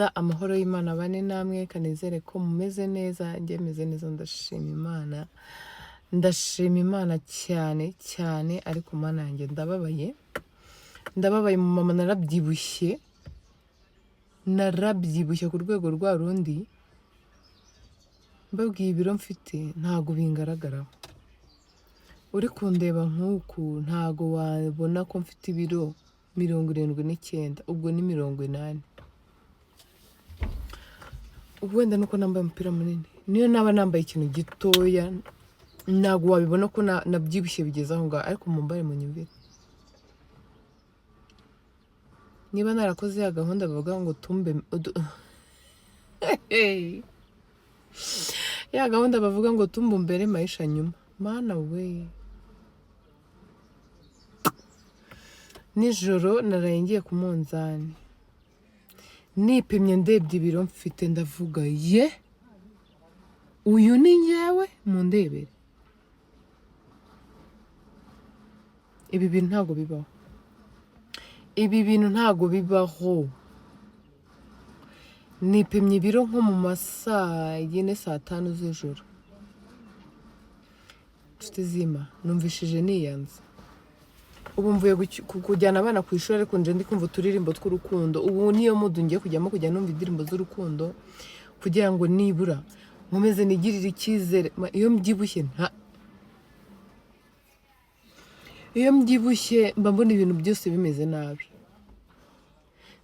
neza amahoro y'Imana bane namwe kanezere ko mumeze neza njye meze neza ndashima Imana cyane cyane ariko Mana yanjye ndababaye mu mama narabyibushye ku rwego rwa rundi mbabwiye ibiro mfite ntago bingaragaraho uri kundeba nk'uku ntago wabona ko mfite ibiro 79 ubwo ni 80 wenda nuko nambaye umupira munini niyo naba nambaye ikintu gitoya ntago wabibona ko nabyibushye bigeze aho ngaho ariko mumbare mu nyumvire niba narakoze ya gahunda bavuga ngo tumbe ya gahunda bavuga ngo tumbe mbere maisha nyuma mana we nijoro naraye ngiye ku munzani nipimye ndebye ibiro mfite ndavuga ye uyu ni njyewe mu ndebere ibi bintu ntago bibaho nipimye ibiro nko mu masaa 4 saa 5 z'ijoro tutizima numvishije niyanze ubu mvuye kujyana abana ku ishuri ariko nje ndi kumva turirimbo tw'urukundo ubu niyo mudu ngiye kujya numva indirimbo z'urukundo kugira ngo nibura nkomeze nigirire icyizere iyo mbyibushye mba mbona ibintu byose bimeze nabi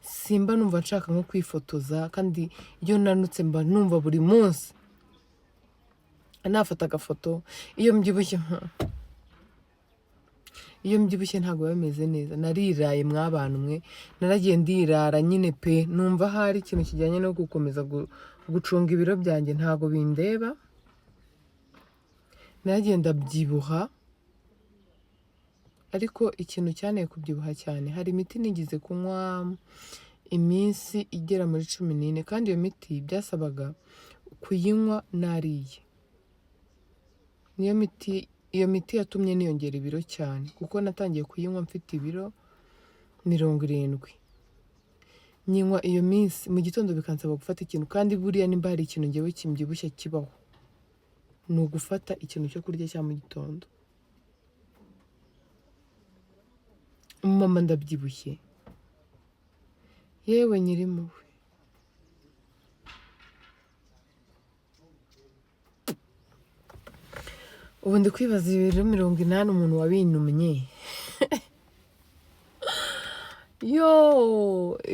simba numva nshaka nko kwifotoza kandi iyo nanutse mba numva buri munsi nafata agafoto iyo mbyibushye ntago bimeze neza nariraye mw'abantu mwe naragiye ndirara nyine pe numva hari ikintu kijyanye no gukomeza gucunga ibiro byanjye ntago bindeba naragiye ndabyibuha ariko ikintu cyane kubyibuha cyane hari imiti nigize kunywa iminsi igera muri 14 kandi iyo miti byasabaga kuyinywa nariye iyo miti yatumye niyongera ibiro cyane kuko natangiye kuyinywa mfite ibiro 70 nyinywa iyo minsi mu gitondo bikansaba gufata ikintu kandi buriya nimba hari ikintu ngewe kimbyibushye kibaho ni ugufata ikintu cyo kurya cya mu gitondo mama ndabyibushye yewe nyirimuwe ubu ndi kwibaza ibiro 80 umuntu wabinumye yo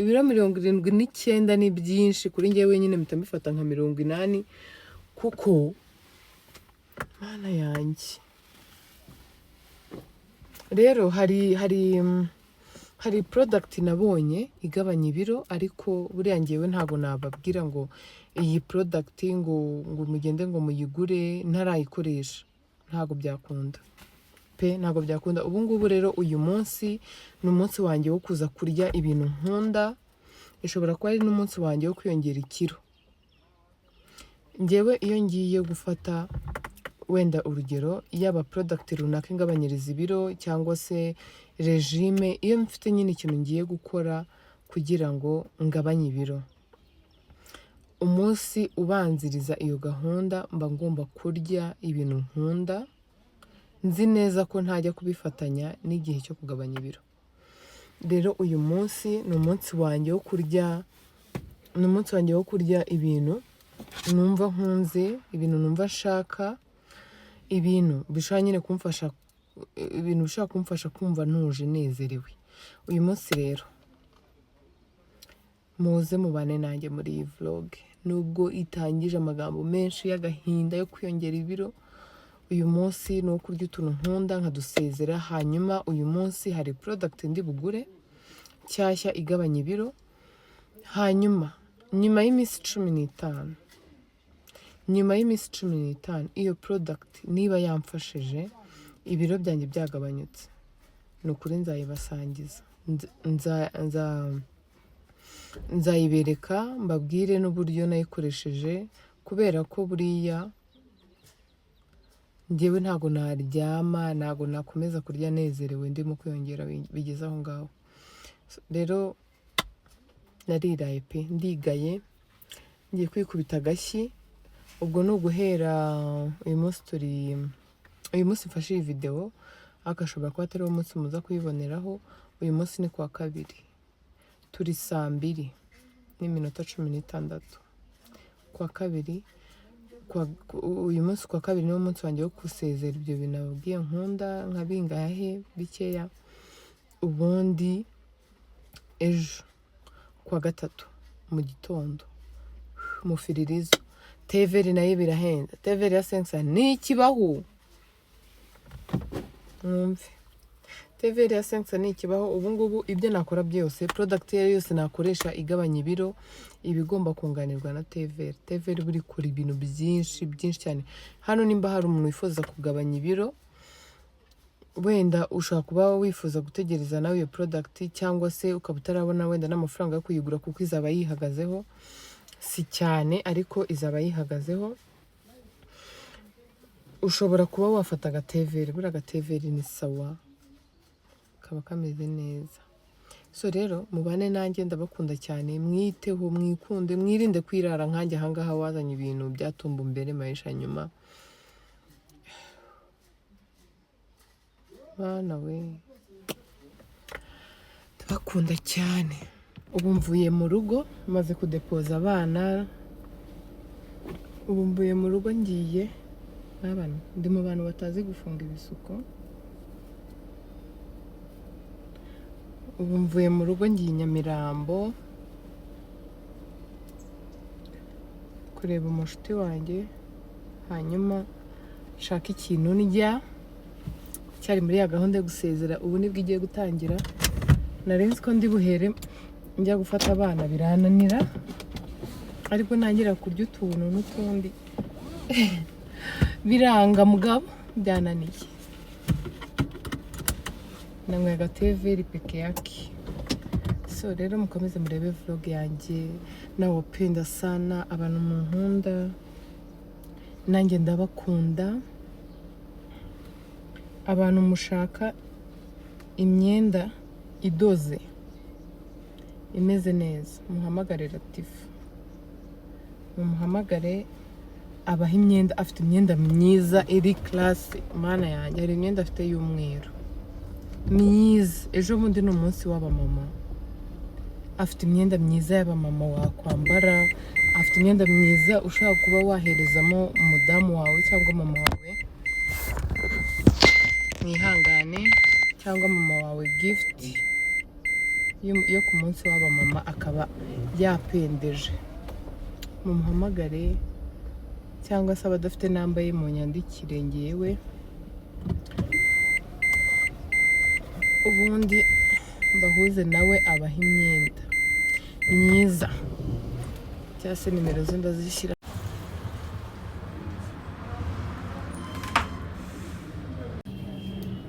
ibiro 79 ni byinshi kuri ngewe nyine mpita mbifata nka 80 kuko mana yanjye rero hari product nabonye igabanya ibiro ariko buriya ngewe ntago nababwira ngo iyi product ngo mugende ngo muyigure ntarayikoresha ntago byakunda ubu ngubu rero uyu munsi ni umunsi wanjye wo kuza kurya ibintu nkunda ishobora kuba ari n'umunsi wanjye wo kwiyongera ikiro ngewe iyo ngiye gufata wenda urugero yaba product runaka ingabanyiriza ibiro cyangwa se regime iyo mfite nyine ikintu ngiye gukora kugira ngo ngabanye ibiro umunsi ubanziriza iyo gahunda mba ngomba kurya ibintu nkunda nzi neza ko ntajya kubifatanya n'igihe cyo kugabanya ibiro rero uyu munsi ni umunsi wanjye wo kurya ibintu numva nkunze ibintu numva nshaka ibintu bishobora nyine kumfasha kumva ntuje nezerewe uyu munsi rero muze mubane nanjye muri iyi vlog nubwo itangije amagambo menshi y'agahinda yo kwiyongera ibiro uyu munsi ni uwo kurya utuntu nkunda nkadusezera hanyuma uyu munsi hari product ndi bugure nshyashya igabanya ibiro hanyuma nyuma y'iminsi 15 iyo product niba yamfashije ibiro byanjye byagabanyutse ni ukuri nzayibasangiza nzayibereka mbabwire n'uburyo nayikoresheje kubera ko buriya ngewe ntago naryama ntago nakomeza kurya nezerewe ndimo kwiyongera bigeze aho ngaho rero nariraye pe, ndigaye ngiye kwikubita agashyi. Ubwo ni uguhera uyu munsi mfashe iyi video, akashobora kuba atari umunsi muza kuyiboneraho. Uyu munsi ni kuwa kabiri, turi 2:16 kuwa kabiri. Uyu munsi kuwa kabiri niwo munsi wanjye wo gusezera ibyo bintu nababwiye nkunda nkabingahe bikeya. Ubundi ejo kuwa gatatu mu gitondo mufiririzo teveri nayo birahenze. Teveri ya 500 ni ikibaho, mwumve. Teveri ya 500 ni ikibaho. Ubu ngubu ibyo nakora byose, product yose nakoresha igabanya ibiro, ibigomba kunganirwa na teveri. Teveri buri kuri ibintu byinshi cyane. Hano nimba hari umuntu wifuza kugabanya ibiro, wenda ushaka kuba wifuza gutegereza nawe iyo product, cyangwa se ukaba utarabona wenda n'amafaranga yo kuyigura kuko izaba yihagazeho, si cyane ariko izaba yihagazeho, ushobora kuba wafata agateveri. Buriya agateveri ni sawa, kaba kameze neza. So rero mubane nanjye, ndabakunda cyane. Mwiteho, mwikunde, mwirinde kwirara nkanjye ahangaha wazanye ibintu byatumba mbere maisha nyuma. Bana we, ndabakunda cyane. Ubu mvuye mu rugo maze kudepoza abana. Ubu mvuye mu rugo ngiye n'abana. Ndi mu bantu batazi gufunga ibisuko. Ubu mvuye mu rugo ngiye Nyamirambo kureba umushuti wanjye, hanyuma shaka ikintu ndya. Cyari muri ya gahunda yo gusezera, ubu nibwo igiye gutangira. Narenze ko ndi buhere njya gufata abana birananira, ariko nangira kurya utuntu n'utundi biranga mugabo, byananiye. Nanyweye agateveri peke yake. So rero mukomeze murebe vlog yanjye, nawapenda sana abantu munkunda, nanjye ndabakunda. Abantu mushaka imyenda idoze imeze neza, muhamagare Latifa, mumuhamagare abaha imyenda. Afite imyenda myiza iri classe, mana yanjye. Hari imyenda afite y'umweru myiza. Ejo bundi ni umunsi w'abamama, afite imyenda myiza y'abamama wakwambara. Afite imyenda myiza ushaka kuba waherezamo umudamu wawe cyangwa mama wawe mwihangane, cyangwa mama wawe gift yo ku munsi w'abamama akaba yapendeje. Mumuhamagare, cyangwa se abadafite namba ye munyandikire ngewe, ubundi mbahuze nawe abaha imyenda myiza. Cyangwa se nimero ze ndazishyira.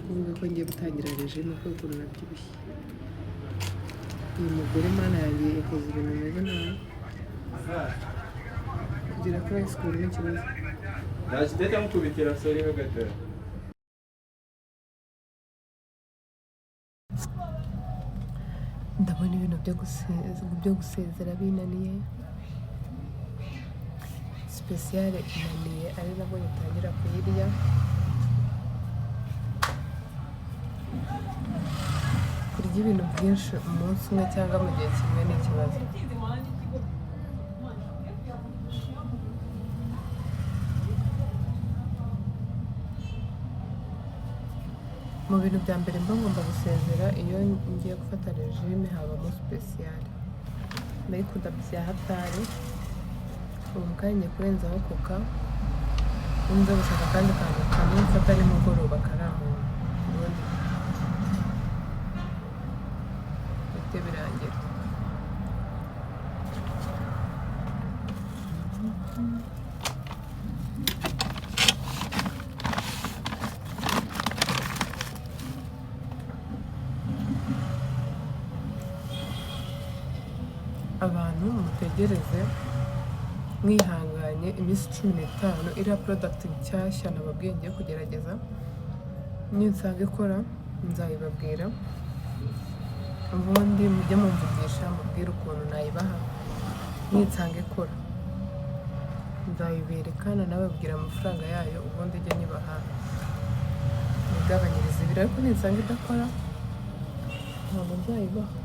Uvuga ko ngiye gutangira regime kuko nabyibushye. Uyu mugore mana yanjye yakoze ibintu bimeze nabi. Kugira ko sikuru n'ikibazo. Ndashideta mukubitira sori hagati. Ndabona ibintu byo gusezera binaniye. Special inaniye, ari nabwo yitangira kuyirya. Kurya ibintu byinshi umunsi umwe cyangwa mu gihe kimwe ni ikibazo. Mu bintu bya mbere mba ngomba gusezera iyo ngiye gufata regime, habamo special. Ndayikunda bya hatari. Ubu mukanya kurenzaho koka, nza gushaka kandi kantu kamwe mfata nimugoroba karamuye. Ubundi bite birangira. Abantu mutegereze mwihanganye iminsi 15 iriya product nshyashya nababwiye ngiye kugerageza. Ninsanga ikora nzayibabwira. ubundi mujye mumvugisha mubwire ukuntu nayibaha nitsanga ikora, nzayibereka nanababwira amafaranga yayo, ubundi ijya nyibaha nigabanyiriza ibiro, ariko nitsanga idakora ntabwo nzayibaha,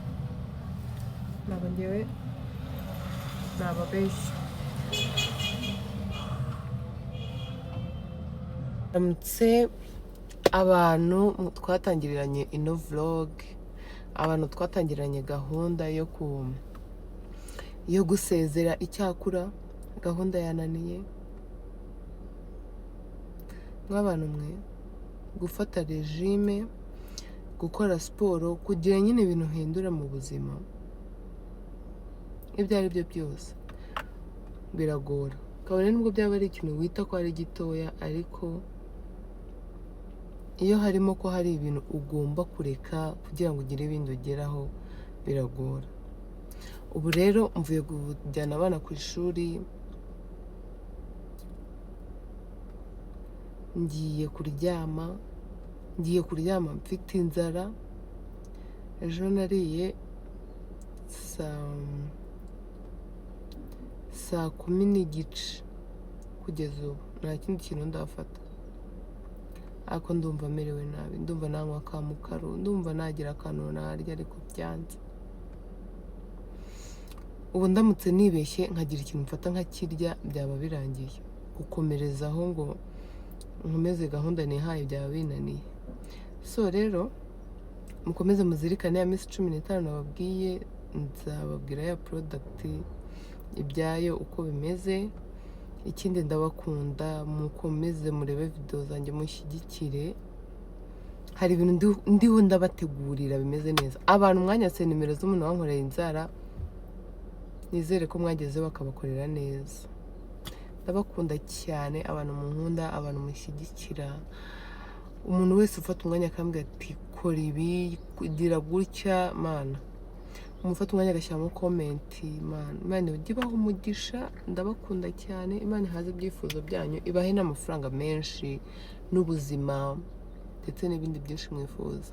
ntabwo ngewe nababeshya. Ndamutse abantu twatangiriranye ino vlog, abantu twatangiranye gahunda yo gusezera icyakura, gahunda yananiye nk'abantu mwe, gufata regime, gukora siporo, kugira nyine ibintu uhindura mu buzima, ibyo ari byo byose biragora, kabone nubwo byaba ari ikintu wita ko ari gitoya, ariko iyo harimo ko hari ibintu ugomba kureka kugira ngo ugire ibindi ugeraho, biragora. Ubu rero mvuye kujyana abana ku ishuri, ngiye kuryama mfite inzara. Ejo nariye saa 10:30, kugeza ubu nta kindi kintu ndafata, ariko ndumva merewe nabi, ndumva nanywa ka mukaro, ndumva nagira akantu narya, ariko byanze. Ubu ndamutse nibeshye nkagira ikintu mfata nkakirya, byaba birangiye. Gukomerezaho ngo nkomeze gahunda nihaye byaba binaniye. So rero mukomeze muzirikane ya minsi 15 nababwiye, nzababwira ya product ibyayo uko bimeze. Ikindi ndabakunda, mukomeze murebe video zanjye, mushyigikire. Hari ibintu ndiho ndabategurira bimeze neza. Abantu mwanyatse nimero z'umuntu wankoreye inzara, nizere ko mwageze bakabakorera neza. Ndabakunda cyane, abantu munkunda, abantu mushyigikira. Umuntu wese ufata umwanya akambwira ati kora ibi, kugira gutya, mana, umufata umwanya agashyiramo comment, Imana ijye ibaha umugisha. Ndabakunda cyane, Imana ihaze ibyifuzo byanyu, ibahe n'amafaranga menshi n'ubuzima ndetse n'ibindi byinshi mwifuza.